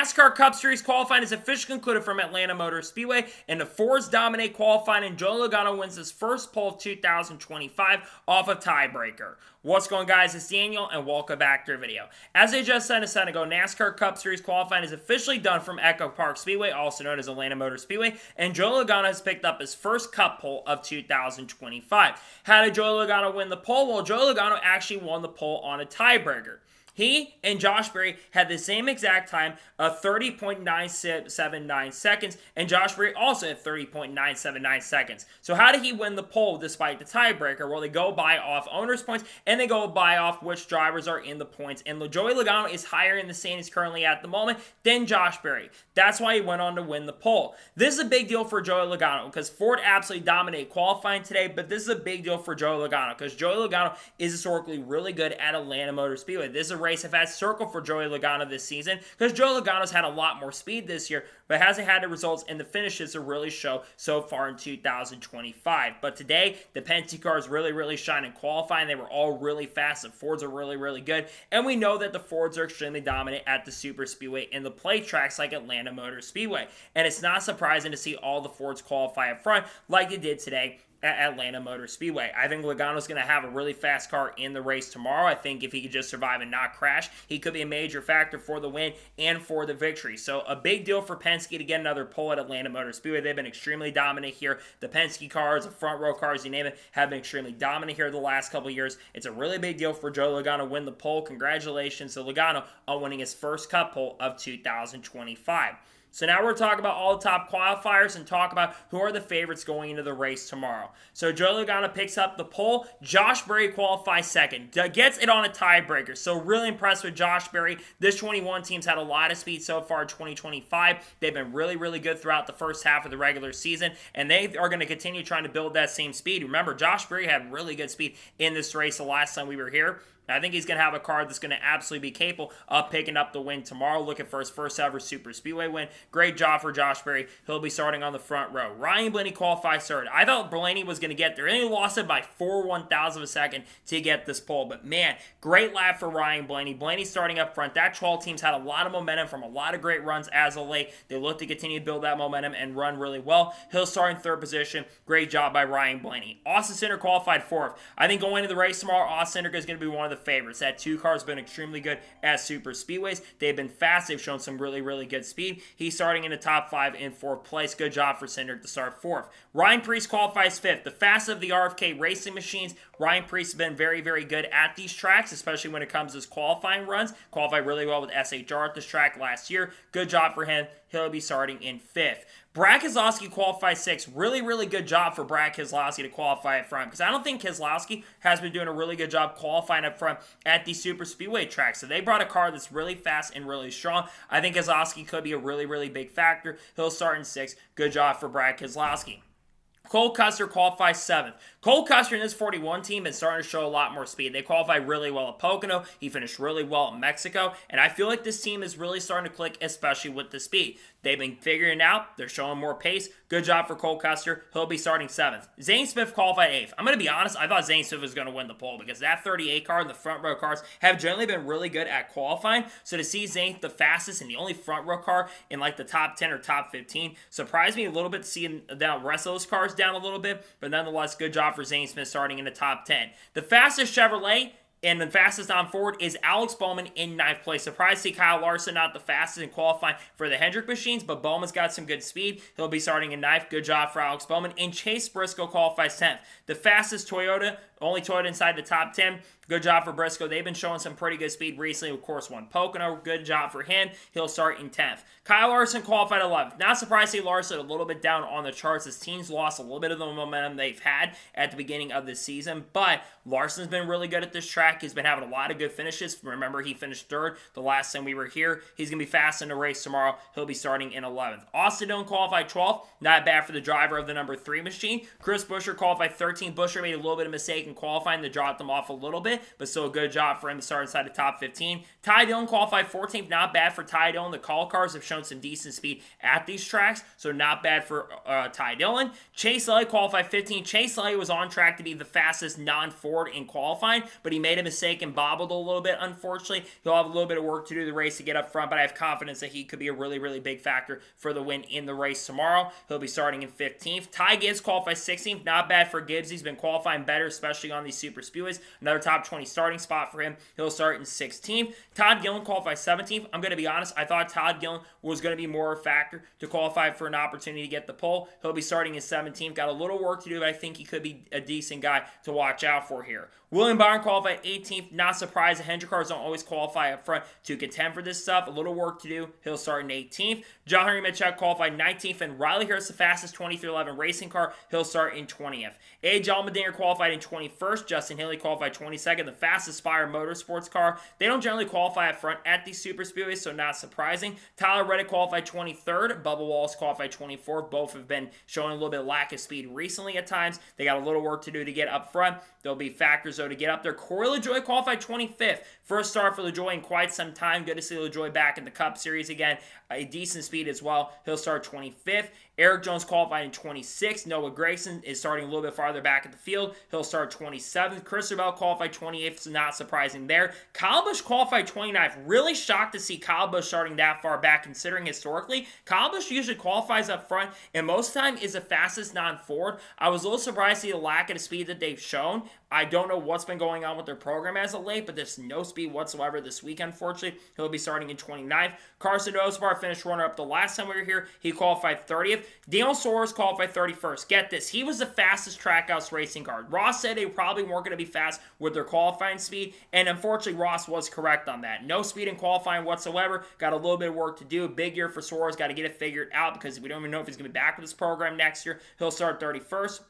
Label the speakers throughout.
Speaker 1: NASCAR Cup Series qualifying is officially concluded from Atlanta Motor Speedway, and the Fords dominate qualifying, and Joey Logano wins his first pole of 2025 off a tiebreaker. What's going on, guys? It's Daniel, and welcome back to our video. As I just said a second ago, NASCAR Cup Series qualifying is officially done from Echo Park Speedway, also known as Atlanta Motor Speedway, and Joey Logano has picked up his first Cup pole of 2025. How did Joey Logano win the pole? Well, Joey Logano actually won the pole on a tiebreaker. He and Josh Berry had the same exact time of 30.979 seconds, and Josh Berry also had 30.979 seconds. So how did he win the pole despite the tiebreaker? Well, they go by off owners' points, and they go by off which drivers are in the points. And Joey Logano is higher in the standings currently at the moment than Josh Berry. That's why he went on to win the pole. This is a big deal for Joey Logano because Ford absolutely dominated qualifying today, but this is a big deal for Joey Logano because Joey Logano is historically really good at Atlanta Motor Speedway. This is a race have had circled for Joey Logano this season because Joey Logano's had a lot more speed this year, but hasn't had the results and the finishes to really show so far in 2025. But today, the Penske cars really shine in qualifying. They were all really fast. The Fords are really good, and we know that the Fords are extremely dominant at the Super Speedway and the play tracks like Atlanta Motor Speedway. And it's not surprising to see all the Fords qualify up front like they did today at Atlanta Motor Speedway. I think Logano's going to have a really fast car in the race tomorrow. I think if he could just survive and not crash, he could be a major factor for the win and for the victory. So a big deal for Penske to get another pole at Atlanta Motor Speedway. They've been extremely dominant here. The Penske cars, the front row cars, you name it, have been extremely dominant here the last couple of years. It's a really big deal for Joe Logano to win the pole. Congratulations to Logano on winning his first Cup pole of 2025. So now we're talking about all the top qualifiers and talk about who are the favorites going into the race tomorrow. So Joey Logano picks up the pole. Josh Berry qualifies second. Gets it on a tiebreaker. So really impressed with Josh Berry. This 21 team's had a lot of speed so far in 2025. They've been really good throughout the first half of the regular season, and they are going to continue trying to build that same speed. Remember, Josh Berry had really good speed in this race the last time we were here. I think he's going to have a car that's going to absolutely be capable of picking up the win tomorrow. Looking for his first ever Super Speedway win. Great job for Josh Berry. He'll be starting on the front row. Ryan Blaney qualifies third. I thought Blaney was going to get there, and he lost it by 4/1000 of a second to get this pole. But man, great lap for Ryan Blaney. Blaney starting up front. That 12 team's had a lot of momentum from a lot of great runs as of late. They look to continue to build that momentum and run really well. He'll start in third position. Great job by Ryan Blaney. Austin Cindric qualified fourth. I think going into the race tomorrow, Austin Cindric is going to be one of the favorites. That two car's been extremely good at super speedways. They've been fast. They've shown some really good speed. He's starting in the top 5 in 4th place. Good job for Cindric to start 4th. Ryan Preece qualifies 5th. The fastest of the RFK racing machines. Ryan Preece has been very good at these tracks, especially when it comes to his qualifying runs. Qualified really well with SHR at this track last year. Good job for him. He'll be starting in 5th. Brad Keselowski qualified 6th. Really good job for Brad Keselowski to qualify up front, because I don't think Keselowski has been doing a really good job qualifying up front at these super speedway tracks. So they brought a car that's really fast and really strong. I think Keselowski could be a really big factor. He'll start in 6th. Good job for Brad Keselowski. Cole Custer qualifies 7th. Cole Custer in this 41 team is starting to show a lot more speed. They qualified really well at Pocono. He finished really well in Mexico. And I feel like this team is really starting to click, especially with the speed. They've been figuring it out. They're showing more pace. Good job for Cole Custer. He'll be starting 7th. Zane Smith qualified 8th. I'm going to be honest, I thought Zane Smith was going to win the pole because that 38 car and the front row cars have generally been really good at qualifying. So to see Zane the fastest and the only front row car in like the top 10 or top 15 surprised me a little bit to see the rest of those cars down a little bit. But nonetheless, good job for Zane Smith starting in the top 10. The fastest Chevrolet and the fastest on Ford is Alex Bowman in 9th place. Surprised to see Kyle Larson not the fastest in qualifying for the Hendrick machines, but Bowman's got some good speed. He'll be starting in 9th. Good job for Alex Bowman. And Chase Briscoe qualifies 10th. The fastest Toyota, only Toyota inside the top 10. Good job for Briscoe. They've been showing some pretty good speed recently. Of course, won Pocono. Good job for him. He'll start in 10th. Kyle Larson qualified 11th. Not surprised to see Larson a little bit down on the charts. His team's lost a little bit of the momentum they've had at the beginning of the season, but Larson's been really good at this track. He's been having a lot of good finishes. Remember, he finished 3rd the last time we were here. He's going to be fast in the race tomorrow. He'll be starting in 11th. Austin Dillon qualified 12th. Not bad for the driver of the number 3 machine. Chris Buescher qualified 13th. Buescher made a little bit of mistake in qualifying that dropped him off a little bit, but still a good job for him to start inside the top 15. Ty Dillon qualified 14th, not bad for Ty Dillon. The call cars have shown some decent speed at these tracks, so not bad for Ty Dillon. Chase Elliott qualified 15th. Chase Elliott was on track to be the fastest non-Ford in qualifying, but he made a mistake and bobbled a little bit, unfortunately. He'll have a little bit of work to do the race to get up front, but I have confidence that he could be a really, really big factor for the win in the race tomorrow. He'll be starting in 15th. Ty Gibbs qualified 16th. Not bad for Gibbs. He's been qualifying better, especially on these super speedways. Another top 20 starting spot for him. He'll start in 16th. Todd Gillen qualified 17th. I'm going to be honest. I thought Todd Gillen was going to be more a factor to qualify for an opportunity to get the pole. He'll be starting in 17th. Got a little work to do, but I think he could be a decent guy to watch out for here. William Byron qualified 18th. Not surprised. The Hendrick cars don't always qualify up front to contend for this stuff. A little work to do. He'll start in 18th. John Henry Mitchell qualified 19th. And Riley Harris, the fastest 2311 racing car, he'll start in 20th. A.J. Allmendinger qualified in 21st. Justin Haley qualified 22nd. The fastest Spire Motorsports car. They don't generally qualify up front at these super speedways, so not surprising. Tyler Reddick qualified 23rd. Bubba Wallace qualified 24th. Both have been showing a little bit of lack of speed recently at times. They got a little work to do to get up front. There'll be factors, though, to get up there. Corey LaJoie qualified 25th. First start for LaJoie in quite some time. Good to see LaJoie back in the Cup Series again. A decent speed as well. He'll start 25th. Eric Jones qualified in 26th. Noah Gragson is starting a little bit farther back at the field. He'll start 27th. Chris Bell qualified 28th, so not surprising there. Kyle Busch qualified 29th. Really shocked to see Kyle Busch starting that far back, considering historically, Kyle Busch usually qualifies up front and most of the time is the fastest non-Ford. I was a little surprised to see the lack of the speed that they've shown. I don't know what's been going on with their program as of late, but there's no speed whatsoever this week, unfortunately. He'll be starting in 29th. Carson Osbar finished runner-up the last time we were here. He qualified 30th. Daniel Suarez qualified 31st. Get this. He was the fastest Trackhouse racing car. Ross said they probably weren't going to be fast with their qualifying speed, and unfortunately, Ross was correct on that. No speed in qualifying whatsoever. Got a little bit of work to do. Big year for Suarez. Got to get it figured out because we don't even know if he's going to be back with this program next year. He'll start 31st.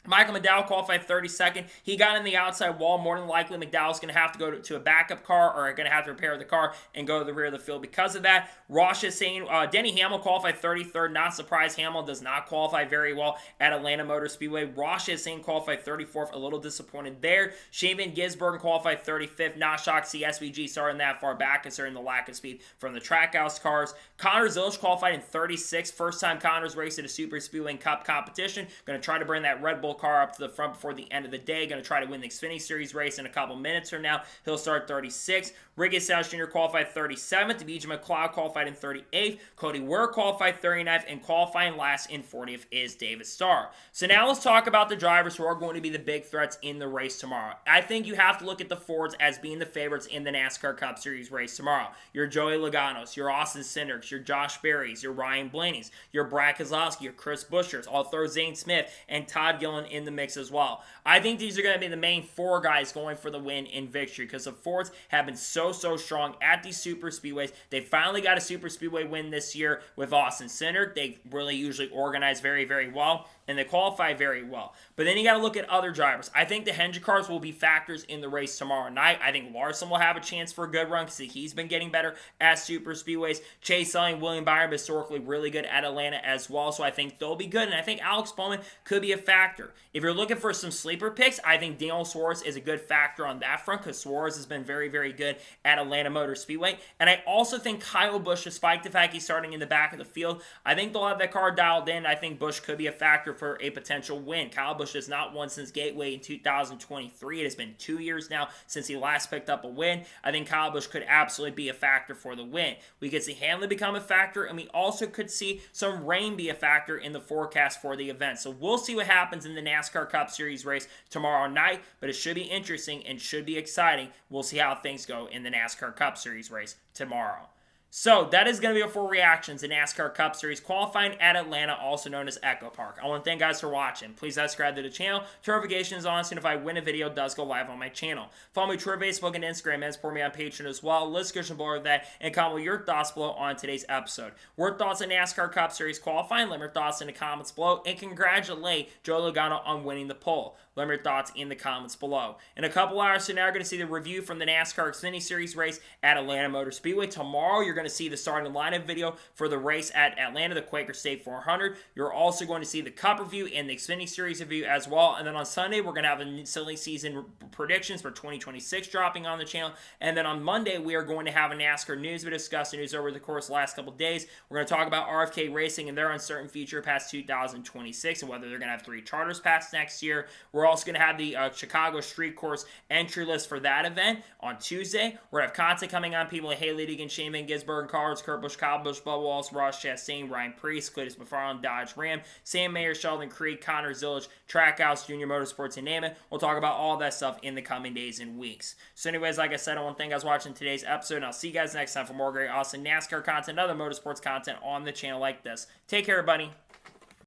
Speaker 1: Michael McDowell qualified 32nd. He got in the outside wall. More than likely, McDowell's going to have to go to a backup car or going to have to repair the car and go to the rear of the field because of that. Ross is saying Denny Hamlin qualified 33rd. Not surprised. Hamlin does not qualify very well at Atlanta Motor Speedway. Ross is saying qualified 34th. A little disappointed there. Shane Van Gisbergen qualified 35th. Not shocked to see SVG starting that far back considering the lack of speed from the Trackhouse cars. Connor Zilisch qualified in 36th. First time Connor's raced at a Super Speedway Cup competition. Going to try to bring that Red Bull car up to the front before the end of the day. Going to try to win the Xfinity Series race in a couple minutes from now. He'll start 36th. Ricky Stenhouse Jr. qualified 37th. BJ McLeod qualified in 38th. Cody Ware qualified 39th. And qualifying last in 40th is David Starr. So now let's talk about the drivers who are going to be the big threats in the race tomorrow. I think you have to look at the Fords as being the favorites in the NASCAR Cup Series race tomorrow. Your Joey Logano's, your Austin Cindrics, your Josh Berry's, your Ryan Blaney's, your Brad Keselowski, your Chris Buescher's. I'll throw Zane Smith and Todd Gillen in the mix as well. I think these are going to be the main four guys going for the win in victory because the Fords have been so strong at these super speedways. They finally got a super speedway win this year with Austin Cindric. They really usually organize very well and they qualify very well. But then you got to look at other drivers. I think the Hendrick cars will be factors in the race tomorrow night. I think Larson will have a chance for a good run because he's been getting better at super speedways. Chase Elliott, William Byron historically really good at Atlanta as well, so I think they'll be good. And I think Alex Bowman could be a factor. If you're looking for some sleeper picks, I think Daniel Suarez is a good factor on that front because Suarez has been very good at Atlanta Motor Speedway. And I also think Kyle Busch, despite the fact he's starting in the back of the field, I think they'll have that car dialed in. I think Busch could be a factor for a potential win. Kyle Busch has not won since Gateway in 2023. It has been 2 years now since he last picked up a win. I think Kyle Busch could absolutely be a factor for the win. We could see Hanley become a factor, and we also could see some rain be a factor in the forecast for the event. So we'll see what happens in the NASCAR Cup Series race tomorrow night, but it should be interesting and should be exciting. We'll see how things go in the NASCAR Cup Series race tomorrow. So that is going to be our full reactions in NASCAR Cup Series qualifying at Atlanta, also known as Echo Park. I want to thank you guys for watching. Please subscribe to the channel. Turn notifications on so if I win a video, it does go live on my channel. Follow me Twitter, Facebook, and Instagram, and support me on Patreon as well. Let's get below that and comment your thoughts below on today's episode. Your thoughts on NASCAR Cup Series qualifying? Let me your thoughts in the comments below, and congratulate Joe Logano on winning the pole. Let me your thoughts in the comments below. In a couple hours from now, you're going to see the review from the NASCAR Xfinity Series race at Atlanta Motor Speedway. Tomorrow, you're going going to see the starting lineup video for the race at Atlanta, the Quaker State 400. You're also going to see the Cup review and the Xfinity Series review as well. And then on Sunday, we're going to have a silly season predictions for 2026 dropping on the channel. And then on Monday, we are going to have a NASCAR news. We discussed the news over the course of the last couple of days. We're going to talk about RFK Racing and their uncertain future past 2026 and whether they're going to have 3 charters past next year. We're also going to have the Chicago Street Course entry list for that event on Tuesday. We're going to have content coming on people like Haley Deegan, Shane Van Gisbergen, Cards, Kurt Busch, Kyle Busch, Bubba Wallace, Ross Chastain, Ryan Preece, Cletus McFarland, Dodge Ram, Sam Mayer, Sheldon Creed, Connor Zillage, Trackhouse, Junior Motorsports, and name it. We'll talk about all that stuff in the coming days and weeks. So anyways, like I said, I want to thank you guys for watching today's episode, and I'll see you guys next time for more great, awesome NASCAR content and other motorsports content on the channel like this. Take care, everybody.